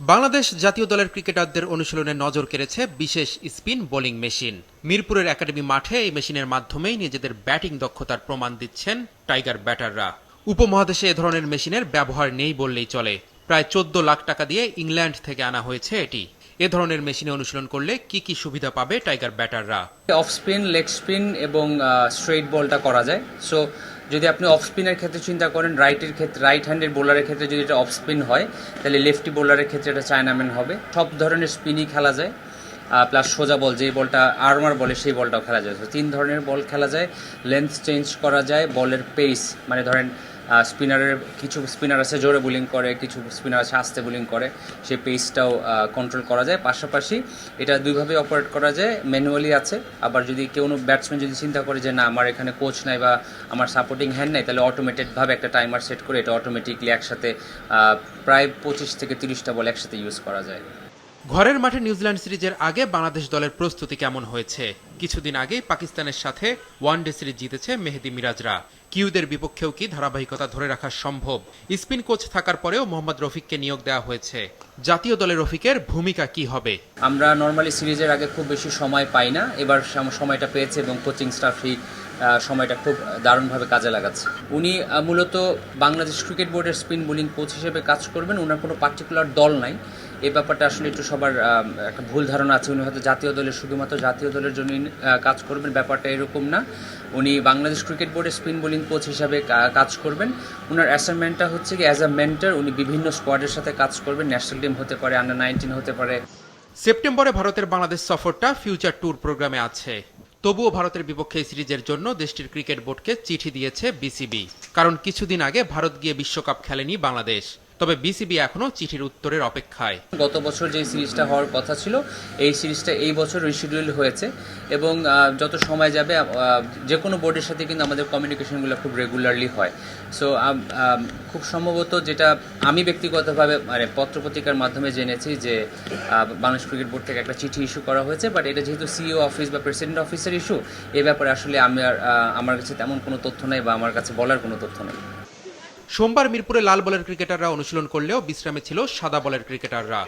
বাংলাদেশ জাতীয় দলের ক্রিকেটারদের অনুশীলনে নজর কেড়েছে বিশেষ স্পিন বোলিং মেশিন। মিরপুরের একাডেমি মাঠে এই মেশিনের মাধ্যমেই নিজেদের ব্যাটিং দক্ষতার প্রমাণ দিচ্ছেন টাইগার ব্যাটাররা। উপমহাদেশে এ ধরনের মেশিনের ব্যবহার নেই বললেই চলে। প্রায় 14 লাখ টাকা দিয়ে ইংল্যান্ড থেকে আনা হয়েছে এটি। এ ধরনের মেশিনে অনুশীলন করলে কি কি সুবিধা পাবে টাইগার ব্যাটাররা? অফ স্পিন, লেগ স্পিন এবং স্ট্রেইট বলটা করা যায়। সো যদি আপনি অফ স্পিনের ক্ষেত্রে চিন্তা করেন, রাইট হ্যান্ডের বোলারের ক্ষেত্রে যদি এটা অফ স্পিন হয়, তাহলে লেফটি বোলারের ক্ষেত্রে এটা চায়নাম্যান হবে। সব ধরনের স্পিনই খেলা যায়, প্লাস সোজা বল, যেই বলটা আর্মার বলে সেই বলটাও খেলা যায়। 3 ধরনের বল খেলা যায়। লেন্থ চেঞ্জ করা যায়, বলের পেস, মানে ধরেন স্পিনারের কিছু স্পিনার আছে জোরে বোলিং করে, কিছু স্পিনার আছে আস্তে বোলিং করে, সেই পেসটাও কন্ট্রোল করা যায়। পাশাপাশি এটা দুইভাবে অপারেট করা যায়, ম্যানুয়ালি আছে, আবার যদি কোনো ব্যাটসম্যান যদি চিন্তা করে যে না আমার এখানে কোচ নাই বা আমার সাপোর্টিং হ্যান্ড নাই, তাহলে অটোমেটেডভাবে একটা টাইমার সেট করে এটা অটোমেটিকলি একসাথে প্রায় 25 থেকে 30টা বল একসাথে ইউজ করা যায়। ঘরের মাঠে নিউজিল্যান্ড সিরিজের আগে বাংলাদেশ দলের প্রস্তুতি কেমন হয়েছে? কিছুদিন আগেই পাকিস্তানের সাথে ওয়ানডে সিরিজ জিতেছে মেহেদী মিরাজরা। কিউদের বিপক্ষেও কি ধারাবাহিকতা ধরে রাখা সম্ভব? স্পিন কোচ থাকার পরেও মোহাম্মদ রফিককে নিয়োগ দেওয়া হয়েছে। জাতীয় দলের রফিকের ভূমিকা কি হবে? আমরা নর্মালি সিরিজের আগে খুব বেশি সময় পাই না, এবার সময়টা পেয়েছে এবং কোচিং স্টাফই সময়টা খুব দারুণভাবে কাজে লাগাচ্ছে। উনি মূলত বাংলাদেশ ক্রিকেট বোর্ডের স্পিন বোলিং কোচ হিসেবে কাজ করবেন। ওনার কোনো পার্টিকুলার দল নাই, এই ব্যাপারটা আসলে একটু সবার একটা ভুল ধারণা আছে। উনি হয়তো জাতীয় দলের শুধুমাত্র জাতীয় দলের জন্যই কাজ করবেন, ব্যাপারটা এরকম না। উনি বাংলাদেশ ক্রিকেট বোর্ডের স্পিন বোলিং কোচ হিসাবে কাজ করবেন। ওনার অ্যাসাইনমেন্টটা হচ্ছে কি অ্যাজ আ মেন্টর উনি বিভিন্ন স্কোয়াডের সাথে কাজ করবেন। ন্যাশনাল টিম হতে পারে, আন্ডার 19 হতে পারে। সেপ্টেম্বরে ভারতের বাংলাদেশ সফরটা ফিউচার ট্যুর প্রোগ্রামে আছে। তবুও ভারতের বিপক্ষে এই সিরিজের জন্য দেশটির ক্রিকেট বোর্ডকে চিঠি দিয়েছে বিসিবি। কারণ কিছুদিন আগে ভারত গিয়ে বিশ্বকাপ খেলেনি বাংলাদেশ। তবে বিসিবি এখনো চিঠির উত্তরের অপেক্ষায়। গত বছর যে সিরিজটা হওয়ার কথা ছিল, এই সিরিজটা এই বছর রিশিডিউল হয়েছে এবং যত সময় যাবে যে কোনো বোর্ডের সাথে কিন্তু আমাদের কমিউনিকেশনগুলো খুব রেগুলারলি হয়। সো খুব সম্ভবত যেটা আমি ব্যক্তিগতভাবে মানে পত্রপত্রিকার মাধ্যমে জেনেছি যে বাংলাদেশ ক্রিকেট বোর্ড থেকে একটা চিঠি ইস্যু করা হয়েছে, বাট এটা যেহেতু সিইও অফিস বা প্রেসিডেন্ট অফিসের ইস্যু, এ ব্যাপারে আসলে আমার কাছে তেমন কোনো তথ্য নেই বা আমার কাছে বলার কোনো তথ্য নেই। সোমবার মিরপুরে লাল বলের ক্রিকেটাররা অনুশীলন করলেও বিশ্রামে ছিল সাদা বলের ক্রিকেটাররা।